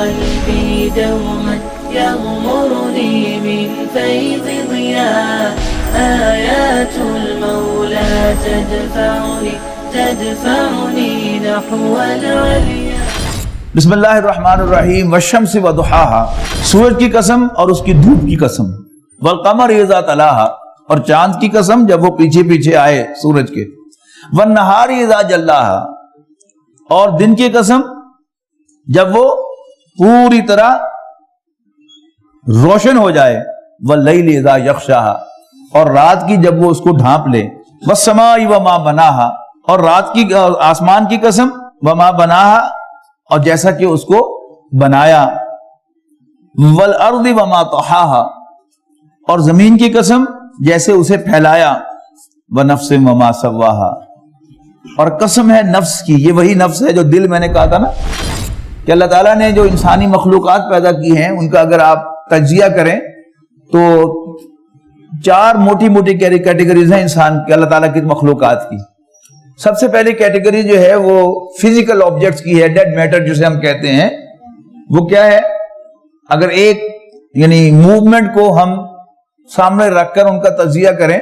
قلبي دوما يغمرني من فيض ضياء آيات المولى تدفعني نحو العليا. بسم اللہ الرحمن الرحیم. والشمس وضحاها، سورج کی قسم اور اس کی دھوپ کی قسم. والقمر اذا تلاها، اور چاند کی قسم جب وہ پیچھے پیچھے آئے سورج کے. والنہار اذا جلاها، اور دن کی قسم جب وہ پوری طرح روشن ہو جائے. واللیل اذا یغشاها، اور رات کی جب وہ اس کو ڈھانپ لے. والسماء وما بناها، اور رات کی آسمان کی قسم. وما بناها، اور جیسا کہ اس کو بنایا. والارض وما طحاها، اور زمین کی قسم جیسے اسے پھیلایا. ونفس وما سواها، اور قسم ہے نفس کی. یہ وہی نفس ہے جو دل میں نے کہا تھا نا کہ اللہ تعالیٰ نے جو انسانی مخلوقات پیدا کی ہیں ان کا اگر آپ تجزیہ کریں تو 4 موٹی موٹی کیٹیگریز ہیں انسان کے، اللہ تعالیٰ کی مخلوقات کی. سب سے پہلی کیٹیگری جو ہے وہ فزیکل آبجیکٹس کی ہے، ڈیڈ میٹر جسے ہم کہتے ہیں. وہ کیا ہے؟ اگر ایک یعنی موومنٹ کو ہم سامنے رکھ کر ان کا تجزیہ کریں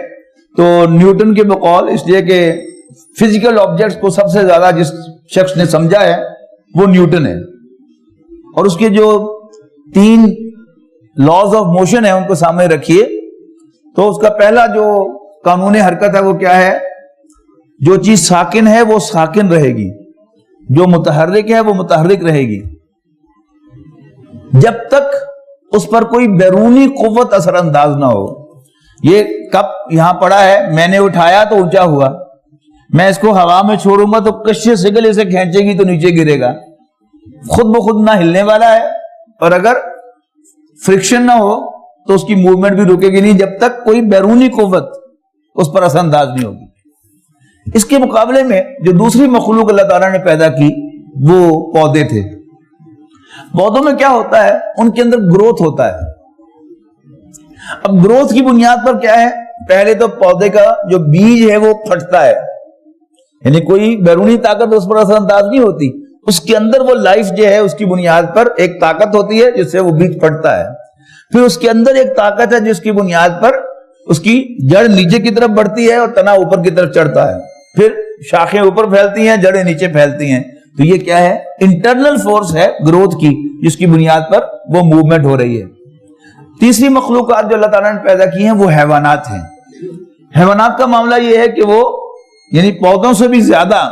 تو نیوٹن کے بقول، اس لیے کہ فزیکل آبجیکٹس کو سب سے زیادہ جس شخص نے سمجھا ہے وہ نیوٹن ہے، اور اس کے جو 3 لاز آف موشن ہیں ان کو سامنے رکھیے تو اس کا پہلا جو قانون حرکت ہے وہ کیا ہے؟ جو چیز ساکن ہے وہ ساکن رہے گی، جو متحرک ہے وہ متحرک رہے گی، جب تک اس پر کوئی بیرونی قوت اثر انداز نہ ہو. یہ کپ یہاں پڑا ہے، میں نے اٹھایا تو اونچا ہوا، میں اس کو ہوا میں چھوڑوں گا تو کشش سگل اسے کھینچے گی تو نیچے گرے گا. خود بخود نہ ہلنے والا ہے، اور اگر فرکشن نہ ہو تو اس کی موومنٹ بھی رکے گی نہیں جب تک کوئی بیرونی قوت اس پر اثر انداز نہیں ہوگی. اس کے مقابلے میں جو دوسری مخلوق اللہ تعالیٰ نے پیدا کی وہ پودے تھے. پودوں میں کیا ہوتا ہے؟ ان کے اندر گروتھ ہوتا ہے. اب گروتھ کی بنیاد پر کیا ہے؟ پہلے تو پودے کا جو بیج ہے وہ پھٹتا ہے، یعنی کوئی بیرونی طاقت اس پر اثر انداز نہیں ہوتی. اس کے اندر وہ لائف جو ہے اس کی بنیاد پر ایک طاقت ہوتی ہے جس سے وہ بیج پھٹتا ہے. پھر اس کے اندر ایک طاقت ہے جس کی بنیاد پر اس کی جڑ نیچے کی طرف بڑھتی ہے اور تنا اوپر کی طرف چڑھتا ہے. پھر شاخیں اوپر پھیلتی ہیں، جڑیں نیچے پھیلتی ہیں. تو یہ کیا ہے؟ انٹرنل فورس ہے گروتھ کی، جس کی بنیاد پر وہ موومنٹ ہو رہی ہے. تیسری مخلوقات جو اللہ تعالیٰ نے پیدا کی ہیں وہ حیوانات ہیں. حیوانات کا معاملہ یہ ہے کہ وہ یعنی پودوں سے بھی زیادہ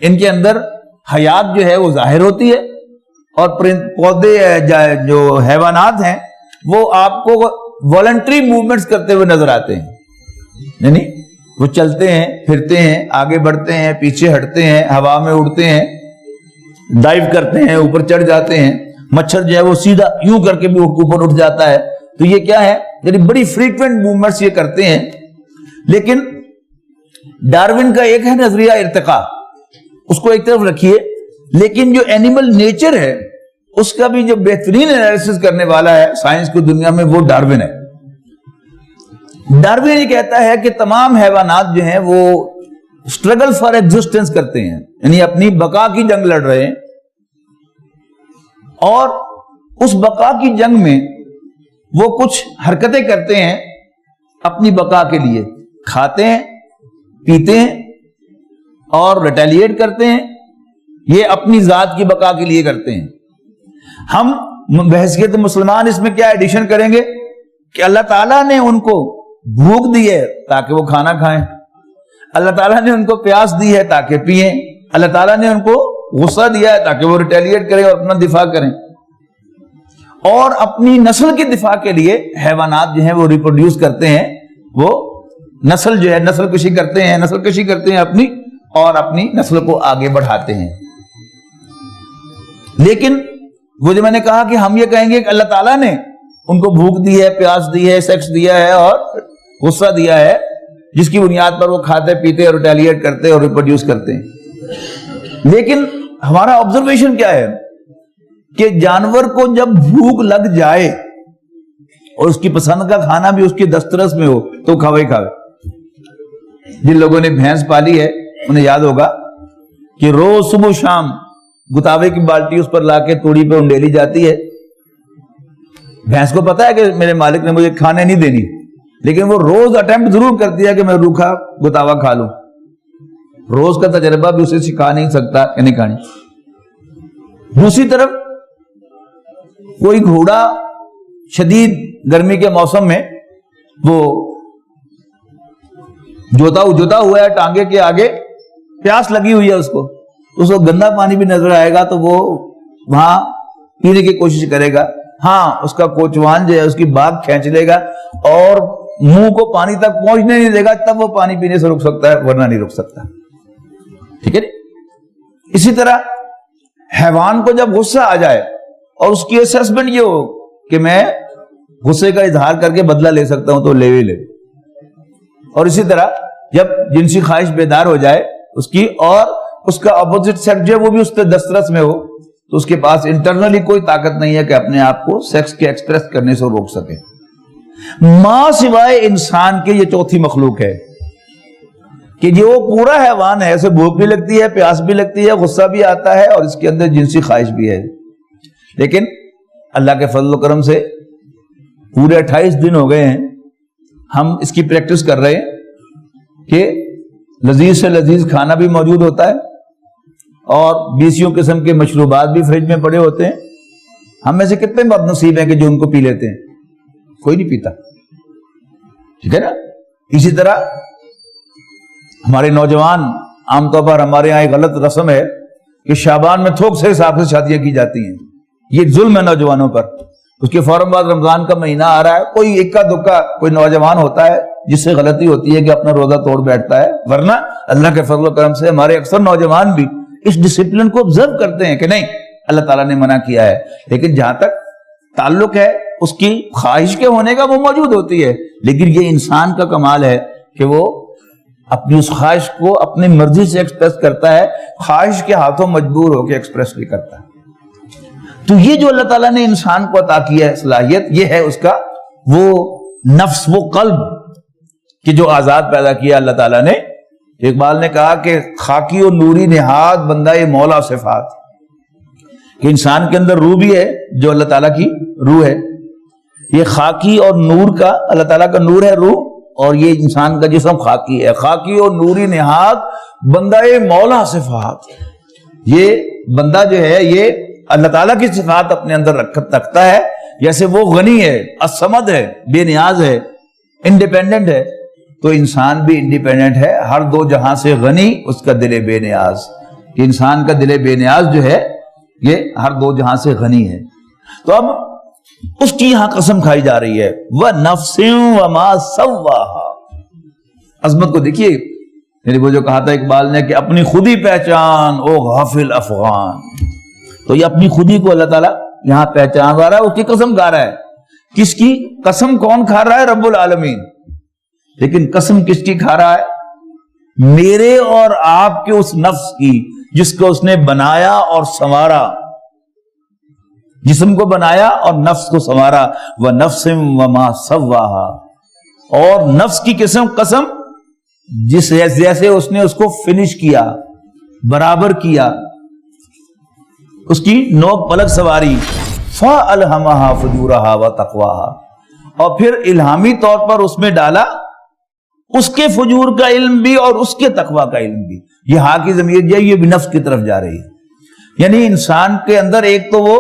ان کے اندر حیات جو ہے وہ ظاہر ہوتی ہے، اور پودے جو حیوانات ہیں وہ آپ کو والنٹری موومنٹس کرتے ہوئے نظر آتے ہیں. یعنی وہ چلتے ہیں، پھرتے ہیں، آگے بڑھتے ہیں، پیچھے ہٹتے ہیں، ہوا میں اڑتے ہیں، ڈائیو کرتے ہیں، اوپر چڑھ جاتے ہیں. مچھر جو ہے وہ سیدھا یوں کر کے بھی اوپر اٹھ جاتا ہے. تو یہ کیا ہے؟ یعنی بڑی فریکوینٹ موومنٹس یہ کرتے ہیں. لیکن ڈارون کا ایک ہے نظریہ ارتقاء، اس کو ایک طرف رکھیے، لیکن جو اینیمل نیچر ہے اس کا بھی جو بہترین انالیسس کرنے والا ہے سائنس کی دنیا میں وہ ڈارون ہے. ڈارون یہ کہتا ہے کہ تمام حیوانات جو ہیں وہ اسٹرگل فار ایگزسٹنس کرتے ہیں، یعنی اپنی بقا کی جنگ لڑ رہے ہیں، اور اس بقا کی جنگ میں وہ کچھ حرکتیں کرتے ہیں اپنی بقا کے لیے. کھاتے ہیں، پیتے ہیں اور ریٹیلیٹ کرتے ہیں. یہ اپنی ذات کی بقا کے لیے کرتے ہیں. ہم بحیثیت مسلمان اس میں کیا ایڈیشن کریں گے کہ اللہ تعالیٰ نے ان کو بھوک دی ہے تاکہ وہ کھانا کھائیں، اللہ تعالیٰ نے ان کو پیاس دی ہے تاکہ پئیں، اللہ تعالیٰ نے ان کو غصہ دیا ہے تاکہ وہ ریٹیلیٹ کریں اور اپنا دفاع کریں. اور اپنی نسل کے دفاع کے لیے حیوانات جو ہیں وہ ریپروڈیوس کرتے ہیں، وہ نسل جو ہے نسل کشی کرتے ہیں اپنی، اور اپنی نسل کو آگے بڑھاتے ہیں. لیکن وہ جو میں نے کہا کہ ہم یہ کہیں گے کہ اللہ تعالیٰ نے ان کو بھوک دی ہے، پیاس دی ہے، سیکس دیا ہے اور غصہ دیا ہے، جس کی بنیاد پر وہ کھاتے پیتے اور ریٹیلیٹ کرتے اور ریپروڈیوس کرتے ہیں. لیکن ہمارا آبزرویشن کیا ہے کہ جانور کو جب بھوک لگ جائے اور اس کی پسند کا کھانا بھی اس کی دسترس میں ہو تو کھاوے. جن لوگوں نے بھینس پالی ہے انہیں یاد ہوگا کہ روز صبح شام گتاوے کی بالٹی اس پر لا کے توڑی پہ انڈیلی جاتی ہے. بھینس کو پتا ہے کہ میرے مالک نے مجھے کھانے نہیں دینی, لیکن وہ روز اٹیمپٹ ضرور کرتی ہے کہ میں روکھا گتاوا کھا لوں. روز کا تجربہ بھی اسے سکھا نہیں سکتا کہ نہیں کھانی. دوسری طرف کوئی گھوڑا شدید گرمی کے موسم میں وہ جوتا ہوا ہے ٹانگے کے آگے, پیاس لگی ہوئی ہے اس کو گندا پانی بھی نظر آئے گا تو وہ وہاں پینے کی کوشش کرے گا. ہاں اس کا کوچوان جو ہے اس کی باگ کھینچ لے گا اور منہ کو پانی تک پہنچنے نہیں دے گا, تب وہ پانی پینے سے رک سکتا ہے, ورنہ نہیں رک سکتا. ٹھیک ہے. اسی طرح حیوان کو جب غصہ آ جائے اور اس کی اسیسمنٹ یہ ہو کہ میں غصے کا اظہار کر کے بدلہ لے سکتا ہوں تو لے ہی لے. اور اسی طرح جب جنسی خواہش بیدار ہو جائے اس کی اور اس کا اپوزٹ سیکس جو ہے وہ بھی اس کے دسترس میں ہو, تو اس کے پاس انٹرنلی کوئی طاقت نہیں ہے کہ اپنے آپ کو سیکس کے ایکسپریس کرنے سے روک سکے. ماں سوائے انسان کے یہ چوتھی مخلوق ہے کہ جو پورا حیوان ہے, اسے بھوک بھی لگتی ہے, پیاس بھی لگتی ہے, غصہ بھی آتا ہے اور اس کے اندر جنسی خواہش بھی ہے. لیکن اللہ کے فضل و کرم سے پورے 28 دن ہو گئے ہیں ہم اس کی پریکٹس کر رہے ہیں کہ لذیذ سے لذیذ کھانا بھی موجود ہوتا ہے اور 20 قسم کے مشروبات بھی فریج میں پڑے ہوتے ہیں. ہم میں سے کتنے بد نصیب ہیں کہ جو ان کو پی لیتے ہیں؟ کوئی نہیں پیتا. ٹھیک ہے نا. اسی طرح ہمارے نوجوان, عام طور پر ہمارے یہاں ایک غلط رسم ہے کہ شعبان میں تھوک سے حساب سے شادیاں کی جاتی ہیں. یہ ظلم ہے نوجوانوں پر. اس کے فوراً بعد رمضان کا مہینہ آ رہا ہے, کوئی اکا دکا کوئی نوجوان ہوتا ہے جس سے غلطی ہوتی ہے کہ اپنا روزہ توڑ بیٹھتا ہے, ورنہ اللہ کے فضل و کرم سے ہمارے اکثر نوجوان بھی اس ڈسپلن کو آبزرو کرتے ہیں کہ نہیں اللہ تعالیٰ نے منع کیا ہے, لیکن جہاں تک تعلق ہے اس کی خواہش کے ہونے کا وہ موجود ہوتی ہے. لیکن یہ انسان کا کمال ہے کہ وہ اپنی اس خواہش کو اپنی مرضی سے ایکسپریس کرتا ہے, خواہش کے ہاتھوں مجبور ہو کے ایکسپریس نہیں کرتا. تو یہ جو اللہ تعالیٰ نے انسان کو عطا کیا ہے صلاحیت, یہ ہے اس کا وہ نفس, وہ قلب کہ جو آزاد پیدا کیا اللہ تعالیٰ نے. اقبال نے کہا کہ خاکی و نوری نہاد بندہ مولا صفات, کہ انسان کے اندر روح بھی ہے جو اللہ تعالیٰ کی روح ہے. یہ خاکی اور نور کا, اللہ تعالیٰ کا نور ہے روح, اور یہ انسان کا جسم خاکی ہے. خاکی اور نوری نہاد بندہ مولا صفات, یہ بندہ جو ہے یہ اللہ تعالیٰ کی صفات اپنے اندر رکھتا ہے. جیسے وہ غنی ہے, الصمد ہے, بے نیاز ہے, انڈیپینڈنٹ ہے, تو انسان بھی انڈیپینڈنٹ ہے, ہر دو جہاں سے غنی, اس کا دل بے نیاز. کہ انسان کا دل بے نیاز جو ہے یہ ہر دو جہاں سے غنی ہے. تو اب اس کی یہاں قسم کھائی جا رہی ہے, وَنَفْسٍ وَمَا سَوَّاهَا. عظمت کو دیکھیے, یعنی وہ جو کہا تھا اقبال نے کہ اپنی خودی پہچان او غافل افغان. تو یہ اپنی خودی کو اللہ تعالیٰ یہاں پہچان رہا ہے, اس کی قسم کھا رہا ہے. کس کی قسم کون کھا رہا ہے؟ رب العالمین. لیکن قسم کس کی کھا رہا ہے؟ میرے اور آپ کے اس نفس کی جس کو اس نے بنایا اور سنوارا, جسم کو بنایا اور نفس کو سنوارا. وَنَفْسٍ وَمَا سَوَّاهَا, اور نفس کی قسم جس جیسے اس نے اس کو فنش کیا, برابر کیا, اس کی نوک پلک سواری. فَأَلْهَمَهَا فُجُورَهَا وَتَقْوَاهَا, اور پھر الہامی طور پر اس میں ڈالا اس کے فجور کا علم بھی اور اس کے تقوی کا علم بھی. یہ ہاں کی ضمیر جو ہے یہ بھی نفس کی طرف جا رہی ہے. یعنی انسان کے اندر ایک تو وہ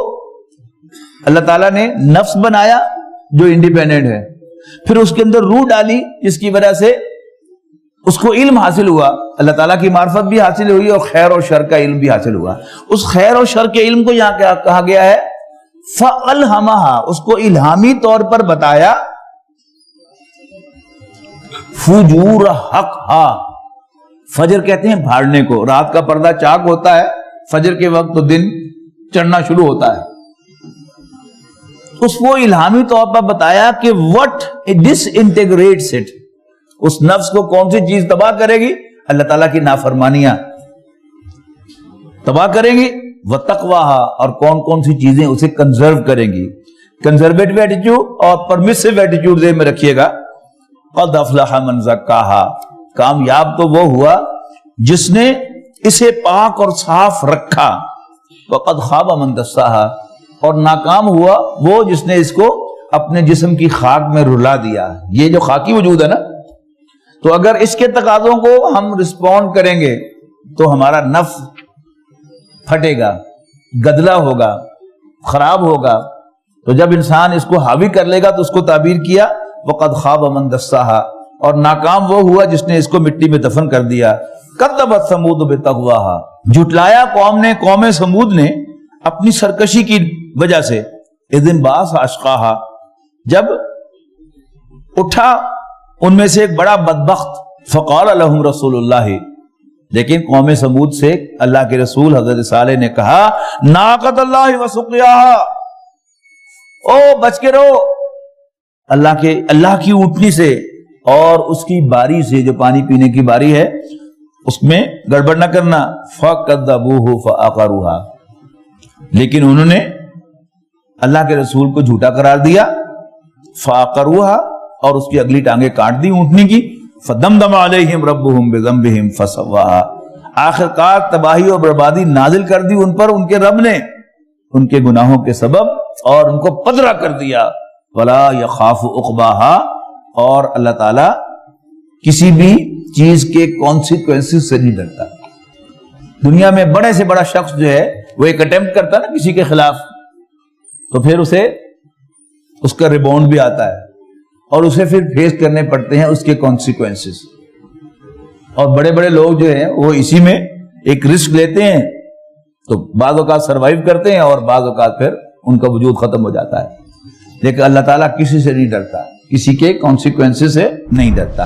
اللہ تعالیٰ نے نفس بنایا جو انڈیپینڈنٹ ہے, پھر اس کے اندر روح ڈالی جس کی وجہ سے اس کو علم حاصل ہوا, اللہ تعالیٰ کی معرفت بھی حاصل ہوئی اور خیر اور شر کا علم بھی حاصل ہوا. اس خیر اور شر کے علم کو یہاں کیا کہا گیا ہے؟ فَأَلْهَمَهَا, اس کو الہامی طور پر بتایا. فجور حق ہا, فجر کہتے ہیں بھاڑنے کو, رات کا پردہ چاک ہوتا ہے, فجر کے وقت تو دن چڑھنا شروع ہوتا ہے. اس کو الہامی طور پر بتایا کہ what ڈس انٹیگریٹس اٹ, اس نفس کو کون سی چیز تباہ کرے گی؟ اللہ تعالیٰ کی نافرمانیاں تباہ کریں گی. وَتَقْوَاهَا, اور کون کون سی چیزیں اسے کنزرو کریں گی. کنزرویٹو ایٹیٹیوڈ اور پرمیسو ایٹیٹیوڈ ذہن میں رکھیے گا. قَدْ أَفْلَحَ مَنْ زَكَّاهَا, کامیاب تو وہ ہوا جس نے اسے پاک اور صاف رکھا. وقد خاب من دساہا، اور ناکام ہوا وہ جس نے اس کو اپنے جسم کی خاک میں رلا دیا. یہ جو خاکی وجود ہے نا، تو اگر اس کے تقاضوں کو ہم رسپونڈ کریں گے تو ہمارا نفس پھٹے گا، گدلا ہوگا، خراب ہوگا. تو جب انسان اس کو حاوی کر لے گا تو اس کو تعبیر کیا وقد خاب من دساہا، اور ناکام وہ ہوا جس نے اس کو مٹی میں دفن کر دیا. کذبت ثمود بطغواہا، جھٹلایا قوم سمود نے اپنی سرکشی کی وجہ سے. اذ انبعث اشقاہا، جب اٹھا ان میں سے ایک بڑا بدبخت. فقال لهم رسول اللہ، لیکن قوم سمود سے اللہ کے رسول حضرت صالح نے کہا ناقۃ اللہ وسقیاہا، او بچ کے رہو اللہ کی اونٹنی سے اور اس کی باری سے، جو پانی پینے کی باری ہے اس میں گڑبڑ نہ کرنا. فَكَذَّبُوهُ فَعَقَرُوهَا، لیکن انہوں نے اللہ کے رسول کو جھوٹا قرار دیا. فَعَقَرُوهَا، اور اس کی اگلی ٹانگیں کاٹ دی اونٹنی کی. فَدَمْدَمَ عَلَيْهِمْ رَبُّهُمْ بِذَنبِهِمْ فَسَوَّاهَا، آخرکار تباہی اور بربادی نازل کر دی ان پر ان کے رب نے ان کے گناہوں کے سبب، اور ان کو پدرا کر دیا. وَلَا يَخَافُ عُقْبَاهَا، اور اللہ تعالی کسی بھی چیز کے کانسیکوینسز سے نہیں ڈرتا. دنیا میں بڑے سے بڑا شخص جو ہے وہ ایک اٹیمپٹ کرتا نا کسی کے خلاف، تو پھر اسے اس کا ریباؤنڈ بھی آتا ہے اور اسے پھر فیس کرنے پڑتے ہیں اس کے کانسیکوینسز. اور بڑے بڑے لوگ جو ہیں وہ اسی میں ایک رسک لیتے ہیں، تو بعض اوقات سروائیو کرتے ہیں اور بعض اوقات پھر ان کا وجود ختم ہو جاتا ہے. لیکن اللہ تعالیٰ کسی سے نہیں ڈرتا، کسی کے کانسیکوینسز سے نہیں ڈرتا.